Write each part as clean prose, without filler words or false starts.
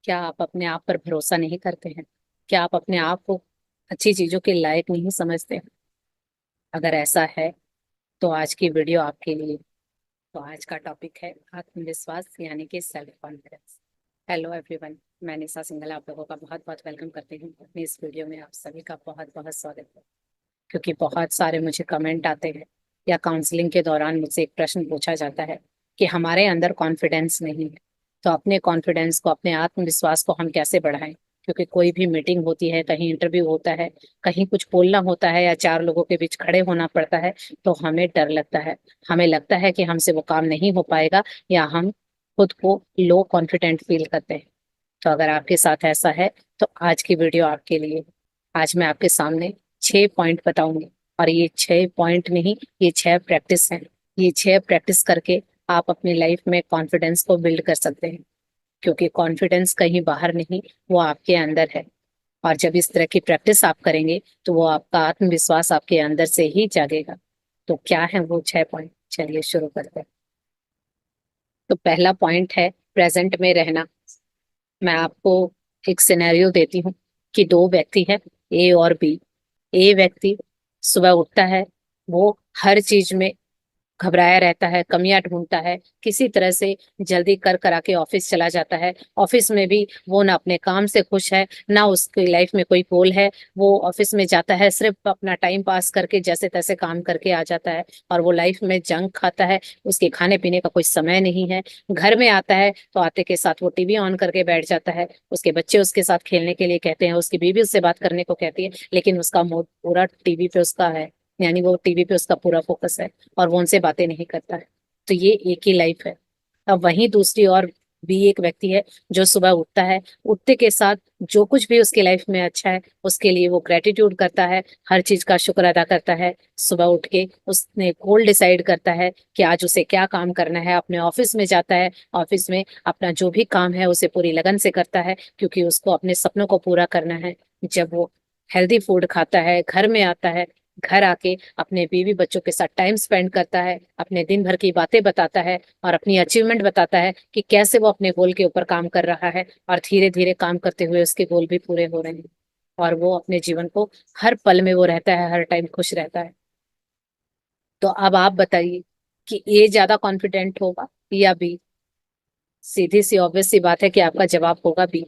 क्या आप अपने आप पर भरोसा नहीं करते हैं? क्या आप अपने आप को अच्छी चीजों के लायक नहीं समझते हैं? अगर ऐसा है तो आज की वीडियो आपके लिए। तो आज का टॉपिक है आत्मविश्वास यानी कि सेल्फ कॉन्फिडेंस। हेलो एवरीवन, मैं निशा सिंघल आप लोगों का बहुत बहुत वेलकम करती हूँ अपनी इस वीडियो में। आप सभी का बहुत बहुत स्वागत है। क्योंकि बहुत सारे मुझे कमेंट आते हैं या काउंसलिंग के दौरान मुझसे एक प्रश्न पूछा जाता है कि हमारे अंदर कॉन्फिडेंस नहीं है, तो अपने कॉन्फिडेंस को, अपने आत्मविश्वास को हम कैसे बढ़ाएं। क्योंकि कोई भी मीटिंग होती है, कहीं इंटरव्यू होता है, कहीं कुछ बोलना होता है या चार लोगों के बीच खड़े होना पड़ता है, तो हमें डर लगता है। हमें लगता है कि हमसे वो काम नहीं हो पाएगा, या हम खुद को लो कॉन्फिडेंट फील करते हैं। तो अगर आपके साथ ऐसा है तो आज की वीडियो आपके लिए। आज मैं आपके सामने 6 पॉइंट बताऊंगी, और ये 6 पॉइंट नहीं, ये 6 प्रैक्टिस हैं। ये 6 प्रैक्टिस करके आप अपनी लाइफ में कॉन्फिडेंस को बिल्ड कर सकते हैं। क्योंकि कॉन्फिडेंस कहीं बाहर नहीं, वो आपके अंदर है। और जब इस तरह की प्रैक्टिस आप करेंगे तो वो आपका आत्मविश्वास आपके अंदर से ही जागेगा। तो क्या है वो 6 पॉइंट, चलिए शुरू करते हैं। तो पहला पॉइंट है प्रेजेंट में रहना। मैं आपको एक सिनेरियो देती हूँ कि दो व्यक्ति हैं, ए और बी। ए व्यक्ति सुबह उठता है, वो हर चीज में घबराया रहता है, कमियां ढूंढता है, किसी तरह से जल्दी कर करा के ऑफिस चला जाता है। ऑफिस में भी वो ना अपने काम से खुश है, ना उसकी लाइफ में कोई गोल है। वो ऑफिस में जाता है, सिर्फ अपना टाइम पास करके जैसे तैसे काम करके आ जाता है, और वो लाइफ में जंक खाता है। उसके खाने पीने का कोई समय नहीं है। घर में आता है तो आते के साथ वो टीवी ऑन करके बैठ जाता है। उसके बच्चे उसके साथ खेलने के लिए कहते हैं, उसकी बीवी उससे बात करने को कहती है, लेकिन उसका मूड पूरा टीवी पे उसका है। यानी वो टीवी पे उसका पूरा फोकस है, और वो उनसे बातें नहीं करता है। तो ये एक ही लाइफ है। अब वहीं दूसरी और भी एक व्यक्ति है, जो सुबह उठता है, उठते के साथ जो कुछ भी उसकी लाइफ में अच्छा है उसके लिए वो ग्रेटिट्यूड करता है, हर चीज का शुक्र अदा करता है। सुबह उठ के उसने गोल डिसाइड करता है कि आज उसे क्या काम करना है, अपने ऑफिस में जाता है, ऑफिस में अपना जो भी काम है उसे पूरी लगन से करता है, क्योंकि उसको अपने सपनों को पूरा करना है। जब वो हेल्दी फूड खाता है, घर में आता है, घर आके अपने बीवी बच्चों के साथ टाइम स्पेंड करता है, अपने दिन भर की बातें बताता है, और अपनी अचीवमेंट बताता है कि कैसे वो अपने गोल के ऊपर काम कर रहा है, और धीरे धीरे काम करते हुए उसके गोल भी पूरे हो रहे हैं। और वो अपने जीवन को हर पल में वो रहता है, हर टाइम खुश रहता है। तो अब आप बताइए कि ए ज्यादा कॉन्फिडेंट होगा या बी? सीधी सी ऑब्वियस सी बात है कि आपका जवाब होगा बी।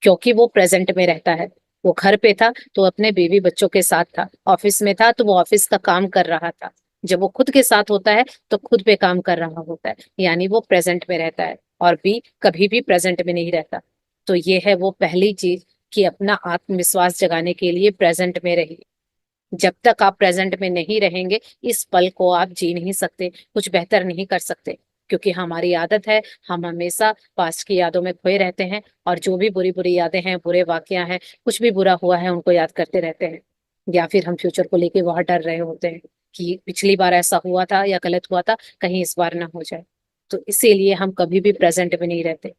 क्योंकि वो प्रेजेंट में रहता है। वो घर पे था तो अपने बीवी बच्चों के साथ था, ऑफिस में था तो वो ऑफिस का काम कर रहा था। जब वो खुद के साथ होता है तो खुद पे काम कर रहा होता है, यानी वो प्रेजेंट में रहता है। और बी कभी भी प्रेजेंट में नहीं रहता। तो ये है वो पहली चीज कि अपना आत्मविश्वास जगाने के लिए प्रेजेंट में रहिए। जब तक आप प्रेजेंट में नहीं रहेंगे, इस पल को आप जी नहीं सकते, कुछ बेहतर नहीं कर सकते। क्योंकि हमारी आदत है, हम हमेशा पास्ट की यादों में खोए रहते हैं, और जो भी बुरी बुरी यादें हैं, बुरे वाकया हैं, कुछ भी बुरा हुआ है उनको याद करते रहते हैं। या फिर हम फ्यूचर को लेके बहुत डर रहे होते हैं कि पिछली बार ऐसा हुआ था या गलत हुआ था, कहीं इस बार ना हो जाए। तो इसीलिए हम कभी भी प्रेजेंट में नहीं रहते।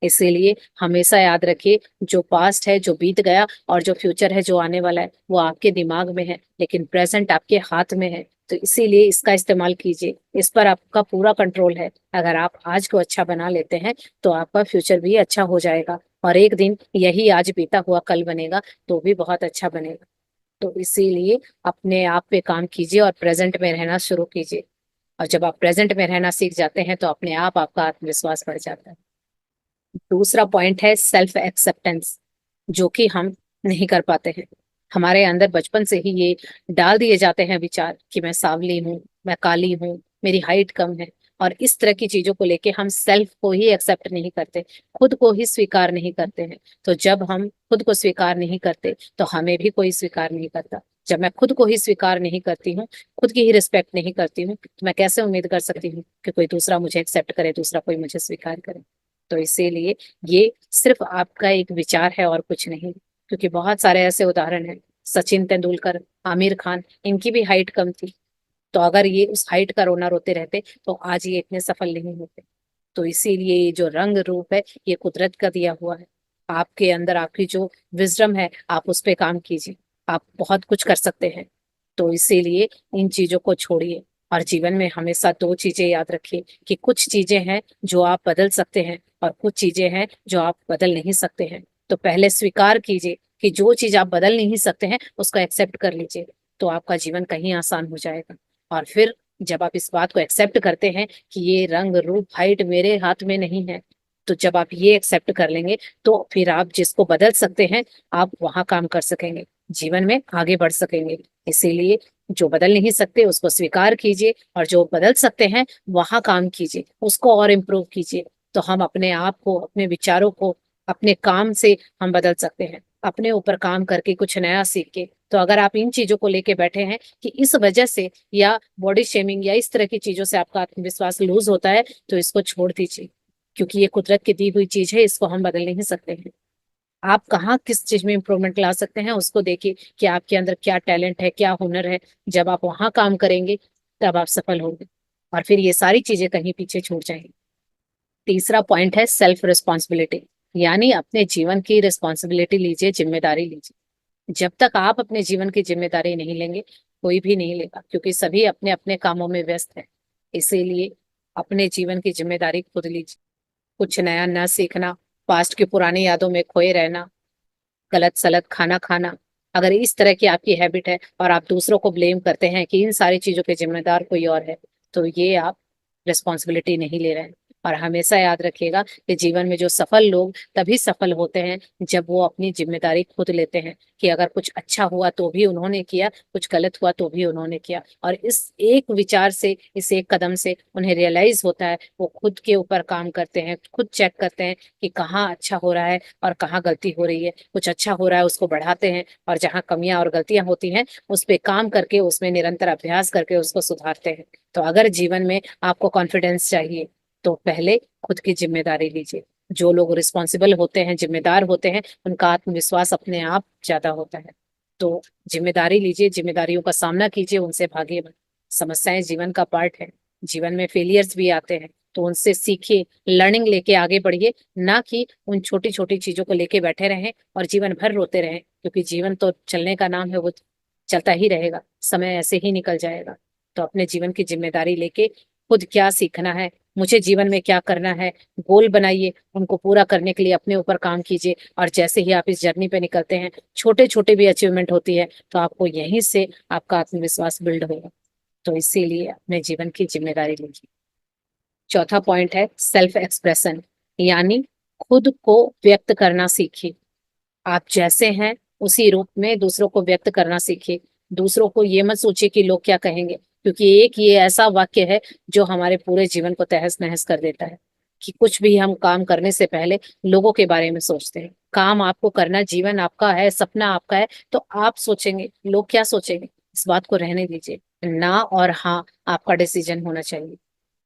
इसीलिए हमेशा याद रखिए, जो पास्ट है, जो बीत गया, और जो फ्यूचर है, जो आने वाला है, वो आपके दिमाग में है, लेकिन प्रेजेंट आपके हाथ में है। तो इसीलिए इसका इस्तेमाल कीजिए, इस पर आपका पूरा कंट्रोल है। अगर आप आज को अच्छा बना लेते हैं तो आपका फ्यूचर भी अच्छा हो जाएगा, और एक दिन यही आज बीता हुआ कल बनेगा तो भी बहुत अच्छा बनेगा। तो इसीलिए अपने आप पे काम कीजिए और प्रेजेंट में रहना शुरू कीजिए। और जब आप प्रेजेंट में रहना सीख जाते हैं तो अपने आप आपका आत्मविश्वास बढ़ जाता है। दूसरा पॉइंट है सेल्फ एक्सेप्टेंस, जो कि हम नहीं कर पाते हैं। हमारे अंदर बचपन से ही ये डाल दिए जाते हैं विचार कि मैं सांवली हूँ, मैं काली हूँ, मेरी हाइट कम है, और इस तरह की चीजों को लेके हम सेल्फ को ही एक्सेप्ट नहीं करते, खुद को ही स्वीकार नहीं करते हैं। तो जब हम खुद को स्वीकार नहीं करते तो हमें भी कोई स्वीकार नहीं करता। जब मैं खुद को ही स्वीकार नहीं करती हूँ, खुद की ही रिस्पेक्ट नहीं करती हूँ, तो मैं कैसे उम्मीद कर सकती हूँ कि कोई दूसरा मुझे एक्सेप्ट करे, दूसरा कोई मुझे स्वीकार करे। तो इसीलिए ये सिर्फ आपका एक विचार है और कुछ नहीं। क्योंकि बहुत सारे ऐसे उदाहरण हैं, सचिन तेंदुलकर, आमिर खान, इनकी भी हाइट कम थी। तो अगर ये उस हाइट का रोना रोते रहते तो आज ये इतने सफल नहीं होते। तो इसीलिए ये जो रंग रूप है, ये कुदरत का दिया हुआ है। आपके अंदर आपकी जो विजडम है, आप उस पे काम कीजिए, आप बहुत कुछ कर सकते हैं। तो इसीलिए इन चीजों को छोड़िए, और जीवन में हमेशा दो चीजें याद रखिए कि कुछ चीजें हैं जो आप बदल सकते हैं, और कुछ चीजें हैं जो आप बदल नहीं सकते हैं। तो पहले स्वीकार कीजिए कि जो चीज आप बदल नहीं सकते हैं उसको एक्सेप्ट कर लीजिए, तो आपका जीवन कहीं आसान हो जाएगा। और फिर जब आप इस बात को एक्सेप्ट करते हैं कि ये रंग रूप हाइट मेरे हाथ में नहीं है, तो जब आप ये एक्सेप्ट कर लेंगे तो फिर आप जिसको बदल सकते हैं आप वहां काम कर सकेंगे, जीवन में आगे बढ़ सकेंगे। इसीलिए जो बदल नहीं सकते उसको स्वीकार कीजिए, और जो बदल सकते हैं वहां काम कीजिए, उसको और इम्प्रूव कीजिए। तो हम अपने आप को, अपने विचारों को, अपने काम से हम बदल सकते हैं, अपने ऊपर काम करके कुछ नया सीख के। तो अगर आप इन चीजों को लेके बैठे हैं कि इस वजह से या बॉडी शेमिंग या इस तरह की चीजों से आपका आत्मविश्वास लूज होता है, तो इसको छोड़ दीजिए, क्योंकि ये कुदरत की दी हुई चीज है, इसको हम बदल नहीं सकते हैं। आप कहाँ किस चीज में इंप्रूवमेंट ला सकते हैं उसको देखिए कि आपके अंदर क्या टैलेंट है, क्या हुनर है। जब आप वहां काम करेंगे तब आप सफल होंगे, और फिर ये सारी चीजें कहीं पीछे छूट जाएंगी। तीसरा पॉइंट है सेल्फ रिस्पॉन्सिबिलिटी, यानी अपने जीवन की रिस्पॉन्सिबिलिटी लीजिए, जिम्मेदारी लीजिए। जब तक आप अपने जीवन की जिम्मेदारी नहीं लेंगे कोई भी नहीं लेगा, क्योंकि सभी अपने अपने कामों में व्यस्त है। इसीलिए अपने जीवन की जिम्मेदारी खुद लीजिए। कुछ नया न सीखना, पास्ट की पुरानी यादों में खोए रहना, गलत सलत खाना खाना, अगर इस तरह की आपकी हैबिट है और आप दूसरों को ब्लेम करते हैं कि इन सारी चीजों के जिम्मेदार कोई और है, तो ये आप रिस्पॉन्सिबिलिटी नहीं ले रहे हैं। और हमेशा याद रखिएगा कि जीवन में जो सफल लोग तभी सफल होते हैं जब वो अपनी जिम्मेदारी खुद लेते हैं, कि अगर कुछ अच्छा हुआ तो भी उन्होंने किया, कुछ गलत हुआ तो भी उन्होंने किया। और इस एक विचार से, इस एक कदम से उन्हें रियलाइज होता है, वो खुद के ऊपर काम करते हैं, खुद चेक करते हैं कि कहाँ अच्छा हो रहा है और कहाँ गलती हो रही है। कुछ अच्छा हो रहा है उसको बढ़ाते हैं, और जहाँ कमियां और गलतियां होती हैं उस पे काम करके, उसमें निरंतर अभ्यास करके उसको सुधारते हैं। तो अगर जीवन में आपको कॉन्फिडेंस चाहिए तो पहले खुद की जिम्मेदारी लीजिए। जो लोग रिस्पॉन्सिबल होते हैं, जिम्मेदार होते हैं, उनका आत्मविश्वास अपने आप ज्यादा होता है। तो जिम्मेदारी लीजिए, जिम्मेदारियों का सामना कीजिए, उनसे भागिए मत। समस्याएं जीवन का पार्ट है, जीवन में फेलियर्स भी आते हैं, तो उनसे सीखिए, लर्निंग लेके आगे बढ़िए, ना कि उन छोटी छोटी चीजों को लेके बैठे रहें और जीवन भर रोते रहें, क्योंकि जीवन तो चलने का नाम है, वो चलता ही रहेगा, समय ऐसे ही निकल जाएगा। तो अपने जीवन की जिम्मेदारी लेके खुद क्या सीखना है, मुझे जीवन में क्या करना है, गोल बनाइए, उनको पूरा करने के लिए अपने ऊपर काम कीजिए। और जैसे ही आप इस जर्नी पे निकलते हैं, छोटे छोटे भी अचीवमेंट होती है, तो आपको यहीं से आपका आत्मविश्वास बिल्ड होगा। तो इसीलिए अपने जीवन की जिम्मेदारी लीजिए। चौथा पॉइंट है सेल्फ एक्सप्रेशन, यानी खुद को व्यक्त करना सीखिए। आप जैसे हैं उसी रूप में दूसरों को व्यक्त करना सीखिए। दूसरों को ये मत सोचिए कि लोग क्या कहेंगे, क्योंकि एक ये ऐसा वाक्य है जो हमारे पूरे जीवन को तहस नहस कर देता है। कि कुछ भी हम काम करने से पहले लोगों के बारे में सोचते हैं। काम आपको करना, जीवन आपका है, सपना आपका है, तो आप सोचेंगे लोग क्या सोचेंगे, इस बात को रहने दीजिए। ना और हाँ आपका डिसीजन होना चाहिए।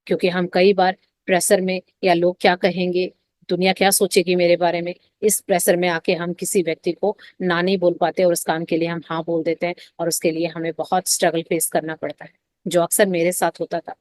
क्योंकि हम कई बार प्रेशर में, या लोग क्या कहेंगे, दुनिया क्या सोचेगी मेरे बारे में, इस प्रेशर में आके हम किसी व्यक्ति को ना नहीं बोल पाते, और उस काम के लिए हम हाँ बोल देते हैं, और उसके लिए हमें बहुत स्ट्रगल फेस करना पड़ता है, जो अक्सर मेरे साथ होता था।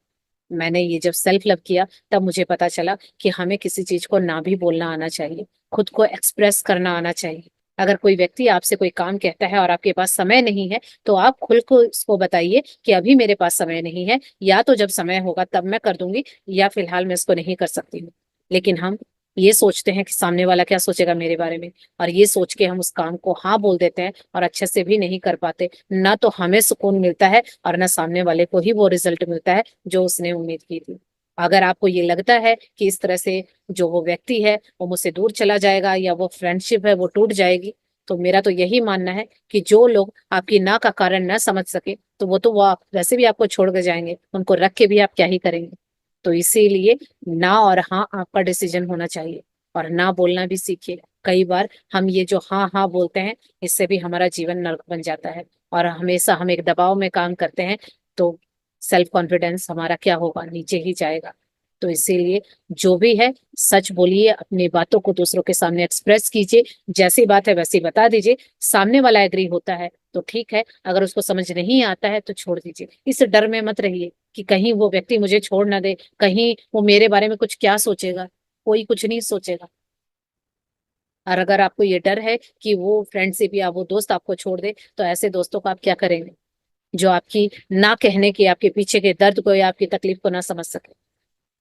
मैंने ये जब सेल्फ लव किया तब मुझे पता चला कि हमें किसी चीज को ना भी बोलना आना चाहिए, खुद को एक्सप्रेस करना आना चाहिए। अगर कोई व्यक्ति आपसे कोई काम कहता है और आपके पास समय नहीं है, तो आप खुल को उसको बताइए कि अभी मेरे पास समय नहीं है, या तो जब समय होगा तब मैं कर दूंगी, या फिलहाल मैं इसको नहीं कर सकती हूँ। लेकिन हम ये सोचते हैं कि सामने वाला क्या सोचेगा मेरे बारे में, और ये सोच के हम उस काम को हाँ बोल देते हैं और अच्छे से भी नहीं कर पाते। ना तो हमें सुकून मिलता है और ना सामने वाले को ही वो रिजल्ट मिलता है जो उसने उम्मीद की थी। अगर आपको ये लगता है कि इस तरह से जो वो व्यक्ति है वो मुझसे दूर चला जाएगा, या वो फ्रेंडशिप है वो टूट जाएगी, तो मेरा तो यही मानना है कि जो लोग आपकी ना का कारण न समझ सके, तो वो वैसे भी आपको छोड़ के जाएंगे, उनको रख के भी आप क्या ही करेंगे। तो इसीलिए ना और हाँ आपका डिसीजन होना चाहिए, और ना बोलना भी सीखिए। कई बार हम ये जो हाँ हाँ बोलते हैं, इससे भी हमारा जीवन नरक बन जाता है, और हमेशा हम एक दबाव में काम करते हैं, तो सेल्फ कॉन्फिडेंस हमारा क्या होगा, नीचे ही जाएगा। तो इसीलिए जो भी है सच बोलिए, अपनी बातों को दूसरों के सामने एक्सप्रेस कीजिए, जैसी बात है वैसी बता दीजिए। सामने वाला एग्री होता है तो ठीक है, अगर उसको समझ नहीं आता है तो छोड़ दीजिए। इस डर में मत रहिए कि कहीं वो व्यक्ति मुझे छोड़ ना दे, कहीं वो मेरे बारे में कुछ क्या सोचेगा। कोई कुछ नहीं सोचेगा। और अगर आपको ये डर है कि वो फ्रेंडशिप या वो दोस्त आपको छोड़ दे, तो ऐसे दोस्तों को आप क्या करेंगे जो आपकी ना कहने के, आपके पीछे के दर्द को या आपकी तकलीफ को ना समझ सके।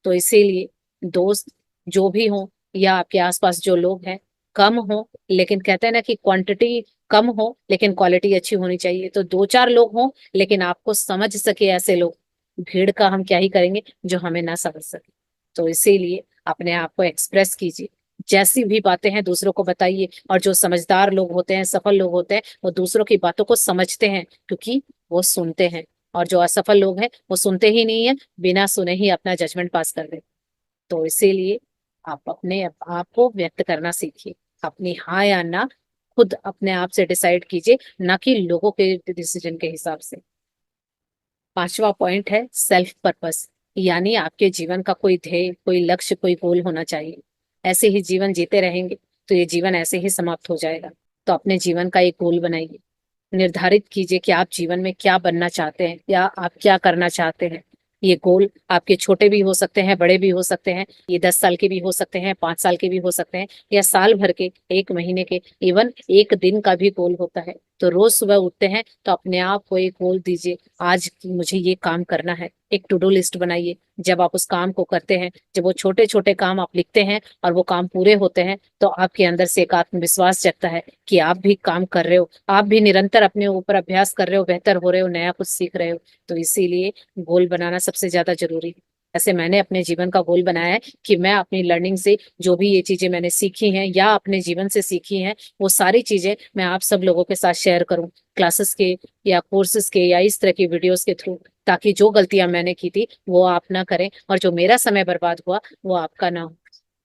तो इसीलिए दोस्त जो भी हो, या आपके आसपास जो लोग हैं कम हो, लेकिन कहते हैं ना कि क्वांटिटी कम हो लेकिन क्वालिटी अच्छी होनी चाहिए। तो दो चार लोग हों लेकिन आपको समझ सके ऐसे लोग। भीड़ का हम क्या ही करेंगे जो हमें ना समझ सके। तो इसीलिए अपने आप को एक्सप्रेस कीजिए, जैसी भी बातें हैं दूसरों को बताइए। और जो समझदार लोग होते हैं, सफल लोग होते हैं, वो दूसरों की बातों को समझते हैं क्योंकि वो सुनते हैं। और जो असफल लोग हैं वो सुनते ही नहीं है, बिना सुने ही अपना जजमेंट पास कर देते। तो इसीलिए आप अपने आप को व्यक्त करना सीखिए। अपनी हाँ या ना खुद अपने आप से डिसाइड कीजिए, ना कि लोगों के डिसीजन के हिसाब से। पांचवा पॉइंट है सेल्फ पर्पस, यानी आपके जीवन का कोई ध्येय, कोई लक्ष्य, कोई गोल होना चाहिए। ऐसे ही जीवन जीते रहेंगे तो ये जीवन ऐसे ही समाप्त हो जाएगा। तो अपने जीवन का एक गोल बनाइए, निर्धारित कीजिए कि आप जीवन में क्या बनना चाहते हैं या आप क्या करना चाहते हैं। ये गोल आपके छोटे भी हो सकते हैं, बड़े भी हो सकते हैं। ये 10 साल के भी हो सकते हैं, 5 साल के भी हो सकते हैं, या साल भर के, एक महीने के, इवन एक दिन का भी गोल होता है। तो रोज सुबह उठते हैं तो अपने आप को एक गोल दीजिए, आज मुझे ये काम करना है। एक टू डू लिस्ट बनाइए। जब आप उस काम को करते हैं, जब वो छोटे छोटे काम आप लिखते हैं और वो काम पूरे होते हैं, तो आपके अंदर से एक आत्मविश्वास जगता है कि आप भी काम कर रहे हो, आप भी निरंतर अपने ऊपर अभ्यास कर रहे हो, बेहतर हो रहे हो, नया कुछ सीख रहे हो। तो इसीलिए गोल बनाना सबसे ज्यादा जरूरी है। ऐसे मैंने अपने जीवन का गोल बनाया है कि मैं अपनी लर्निंग से जो भी ये चीजें मैंने सीखी हैं या अपने जीवन से सीखी हैं, वो सारी चीजें मैं आप सब लोगों के साथ शेयर करूं, क्लासेस के या कोर्सेज के या इस तरह की वीडियोस के थ्रू, ताकि जो गलतियां मैंने की थी वो आप ना करें और जो मेरा समय बर्बाद हुआ वो आपका ना हो।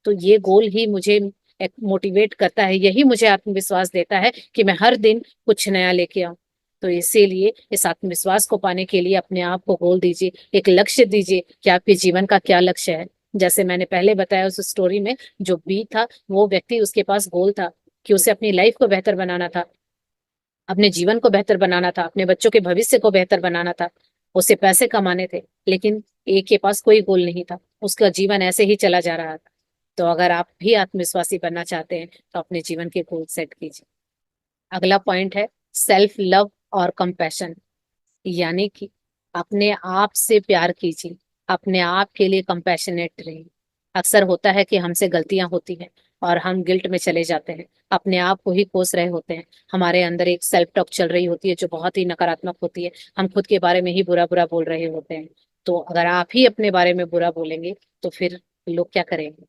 तो ये गोल ही मुझे मोटिवेट करता है, यही मुझे आत्मविश्वास देता है कि मैं हर दिन कुछ नया लेके आऊं। तो इसीलिए इस आत्मविश्वास को पाने के लिए अपने आप को गोल दीजिए, एक लक्ष्य दीजिए कि आपके जीवन का क्या लक्ष्य है। जैसे मैंने पहले बताया उस स्टोरी में, जो बी था वो व्यक्ति, उसके पास गोल था कि उसे अपनी लाइफ को बेहतर बनाना था, अपने जीवन को बेहतर बनाना था, अपने बच्चों के भविष्य को बेहतर बनाना था, उसे पैसे कमाने थे। लेकिन ए के पास कोई गोल नहीं था, उसका जीवन ऐसे ही चला जा रहा था। तो अगर आप भी आत्मविश्वासी बनना चाहते हैं तो अपने जीवन के गोल सेट कीजिए। अगला पॉइंट है सेल्फ लव और कंपैशन, यानी कि अपने आप से प्यार कीजिए, अपने आप के लिए कंपैशनेट रहिए। अक्सर होता है कि हमसे गलतियां होती हैं और हम गिल्ट में चले जाते हैं, अपने आप को ही कोस रहे होते हैं। हमारे अंदर एक सेल्फ टॉक चल रही होती है जो बहुत ही नकारात्मक होती है, हम खुद के बारे में ही बुरा बुरा बोल रहे होते हैं। तो अगर आप ही अपने बारे में बुरा बोलेंगे तो फिर लोग क्या करेंगे।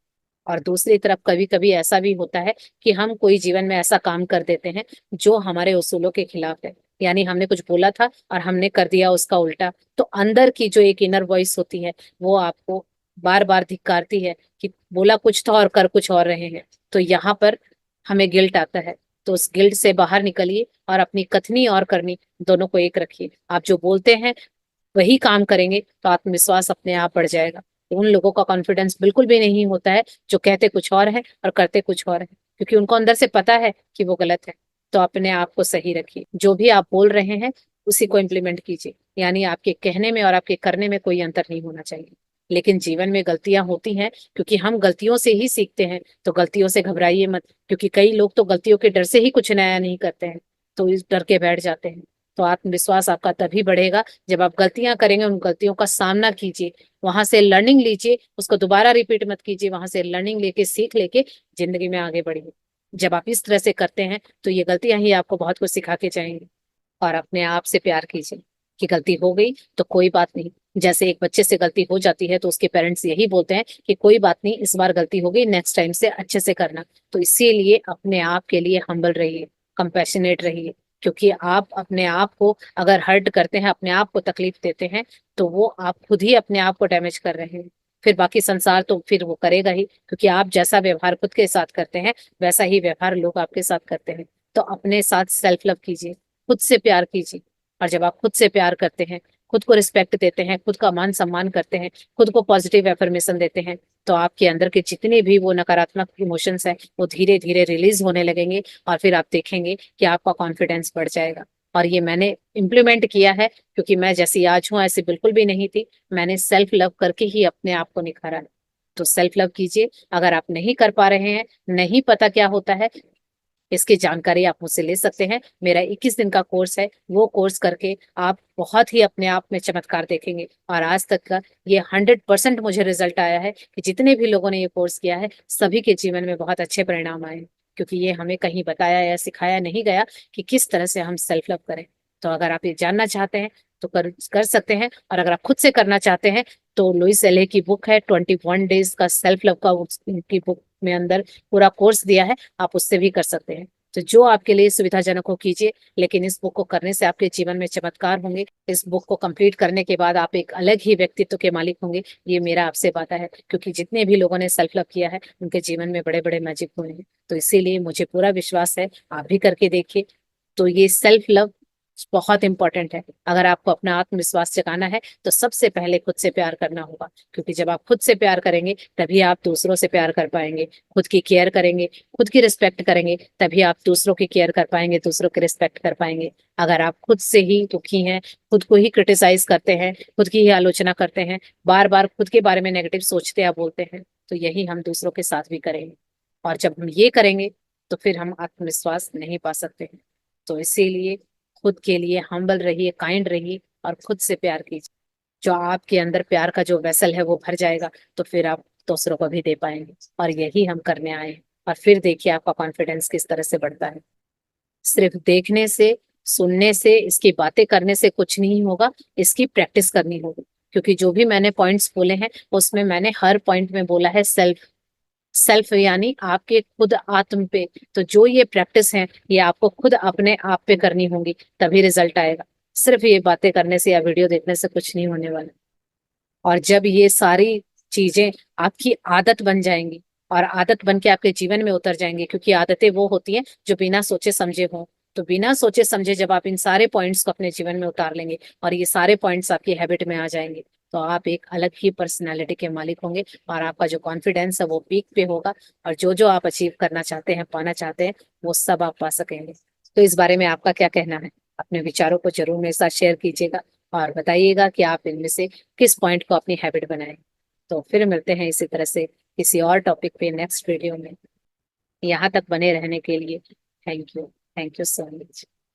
और दूसरी तरफ कभी कभी ऐसा भी होता है कि हम कोई जीवन में ऐसा काम कर देते हैं जो हमारे उसूलों के खिलाफ है, यानी हमने कुछ बोला था और हमने कर दिया उसका उल्टा। तो अंदर की जो एक इनर वॉइस होती है वो आपको बार बार धिक्कारती है कि बोला कुछ था और कर कुछ और रहे हैं। तो यहाँ पर हमें गिल्ट आता है। तो उस गिल्ट से बाहर निकलिए और अपनी कथनी और करनी दोनों को एक रखिए। आप जो बोलते हैं वही काम करेंगे तो आत्मविश्वास अपने आप बढ़ जाएगा। तो उन लोगों का कॉन्फिडेंस बिल्कुल भी नहीं होता है जो कहते कुछ और है और करते कुछ और है, क्योंकि उनको अंदर से पता है कि वो गलत है। तो अपने आप को सही रखिए, जो भी आप बोल रहे हैं उसी को इम्प्लीमेंट कीजिए, यानी आपके कहने में और आपके करने में कोई अंतर नहीं होना चाहिए। लेकिन जीवन में गलतियां होती हैं, क्योंकि हम गलतियों से ही सीखते हैं। तो गलतियों से घबराइए मत, क्योंकि कई लोग तो गलतियों के डर से ही कुछ नया नहीं करते हैं, तो इस डर के बैठ जाते हैं। तो आत्मविश्वास आपका तभी बढ़ेगा जब आप गलतियां करेंगे, उन गलतियों का सामना कीजिए, वहां से लर्निंग लीजिए, उसको दोबारा रिपीट मत कीजिए, वहां से लर्निंग लेके, सीख लेके जिंदगी में आगे बढ़िए। जब आप इस तरह से करते हैं तो ये गलतियां ही आपको बहुत कुछ सिखा के जाएंगी। और अपने आप से प्यार कीजिए कि गलती हो गई तो कोई बात नहीं। जैसे एक बच्चे से गलती हो जाती है तो उसके पेरेंट्स यही बोलते हैं कि कोई बात नहीं, इस बार गलती हो गई, नेक्स्ट टाइम से अच्छे से करना। तो इसीलिए अपने आप के लिए हम्बल रहिए, कंपैशनेट रहिए, क्योंकि आप अपने आप को अगर हर्ट करते हैं, अपने आप को तकलीफ देते हैं, तो वो आप खुद ही अपने आप को डैमेज कर रहे हैं। फिर बाकी संसार तो फिर वो करेगा ही, क्योंकि आप जैसा व्यवहार खुद के साथ करते हैं वैसा ही व्यवहार लोग आपके साथ करते हैं। तो अपने साथ सेल्फ लव कीजिए, खुद से प्यार कीजिए। और जब आप खुद से प्यार करते हैं, खुद को रिस्पेक्ट देते हैं, खुद का मान सम्मान करते हैं, खुद को पॉजिटिव एफर्मेशन देते हैं, तो आपके अंदर के जितने भी वो नकारात्मक इमोशंस हैं वो धीरे धीरे रिलीज होने लगेंगे। और फिर आप देखेंगे कि आपका कॉन्फिडेंस बढ़ जाएगा। और ये मैंने इम्प्लीमेंट किया है, क्योंकि मैं जैसी आज हूँ ऐसी बिल्कुल भी नहीं थी। मैंने सेल्फ लव करके ही अपने आप को निखारा है। तो सेल्फ लव कीजिए। अगर आप नहीं कर पा रहे हैं, नहीं पता क्या होता है, इसकी जानकारी आप मुझसे ले सकते हैं। मेरा 21 दिन का कोर्स है, वो कोर्स करके आप बहुत ही अपने आप में चमत्कार देखेंगे। और आज तक का ये 100% मुझे रिजल्ट आया है कि जितने भी लोगों ने ये कोर्स किया है सभी के जीवन में बहुत अच्छे परिणाम आए हैं। क्योंकि ये हमें कहीं बताया या सिखाया नहीं गया कि किस तरह से हम सेल्फ लव करें। तो अगर आप ये जानना चाहते हैं तो कर कर सकते हैं। और अगर आप खुद से करना चाहते हैं तो लुइस एले की बुक है 21 डेज का सेल्फ लव का, उनकी बुक में अंदर पूरा कोर्स दिया है, आप उससे भी कर सकते हैं। तो जो आपके लिए सुविधाजनक हो कीजिए, लेकिन इस बुक को करने से आपके जीवन में चमत्कार होंगे। इस बुक को कंप्लीट करने के बाद आप एक अलग ही व्यक्तित्व के मालिक होंगे। ये मेरा आपसे वादा है, क्योंकि जितने भी लोगों ने सेल्फ लव किया है उनके जीवन में बड़े बड़े मैजिक हुए हैं। तो इसीलिए मुझे पूरा विश्वास है, आप भी करके देखिए। तो ये सेल्फ लव बहुत इंपॉर्टेंट है। अगर आपको अपना आत्मविश्वास जगाना है तो सबसे पहले खुद से प्यार करना होगा, क्योंकि जब आप खुद से प्यार करेंगे तभी आप दूसरों से प्यार कर पाएंगे। खुद की केयर करेंगे, खुद की रिस्पेक्ट करेंगे, तभी आप दूसरों की केयर कर पाएंगे, दूसरों की रिस्पेक्ट कर पाएंगे। अगर आप खुद से ही दुखी हैं, खुद को ही क्रिटिसाइज करते हैं, खुद की ही आलोचना करते हैं, बार बार खुद के बारे में नेगेटिव सोचते या बोलते हैं, तो यही हम दूसरों के साथ भी करेंगे। और जब हम ये करेंगे तो फिर हम आत्मविश्वास नहीं पा सकते हैं। तो इसीलिए खुद के लिए हम्बल रहिए, काइंड रहिए और खुद से प्यार कीजिए। जो आपके अंदर प्यार का जो वेसल है वो भर जाएगा, तो फिर आप दूसरों को भी दे पाएंगे। और यही हम करने आए हैं। और फिर देखिए आपका कॉन्फिडेंस किस तरह से बढ़ता है। सिर्फ देखने से, सुनने से, इसकी बातें करने से कुछ नहीं होगा, इसकी प्रैक्टिस करनी होगी। क्योंकि जो भी मैंने पॉइंट्स बोले हैं उसमें मैंने हर पॉइंट में बोला है सेल्फ। सेल्फ यानी आपके खुद आत्म पे। तो जो ये प्रैक्टिस है ये आपको खुद अपने आप पे करनी होगी, तभी रिजल्ट आएगा। सिर्फ ये बातें करने से या वीडियो देखने से कुछ नहीं होने वाला। और जब ये सारी चीजें आपकी आदत बन जाएंगी और आदत बन के आपके जीवन में उतर जाएंगी, क्योंकि आदतें वो होती हैं जो बिना सोचे समझे हों। तो बिना सोचे समझे जब आप इन सारे पॉइंट्स को अपने जीवन में उतार लेंगे और ये सारे पॉइंट्स आपकी हैबिट में आ जाएंगे, तो आप एक अलग ही पर्सनालिटी के मालिक होंगे। और आपका जो कॉन्फिडेंस है वो पीक पे होगा। और जो जो आप अचीव करना चाहते हैं, पाना चाहते हैं, वो सब आप पा सकेंगे। तो इस बारे में आपका क्या कहना है? अपने विचारों को जरूर मेरे साथ शेयर कीजिएगा और बताइएगा कि आप इनमें से किस पॉइंट को अपनी हैबिट बनाएं। तो फिर मिलते हैं इसी तरह से किसी और टॉपिक पे नेक्स्ट वीडियो में। यहाँ तक बने रहने के लिए thank you. Thank you so much.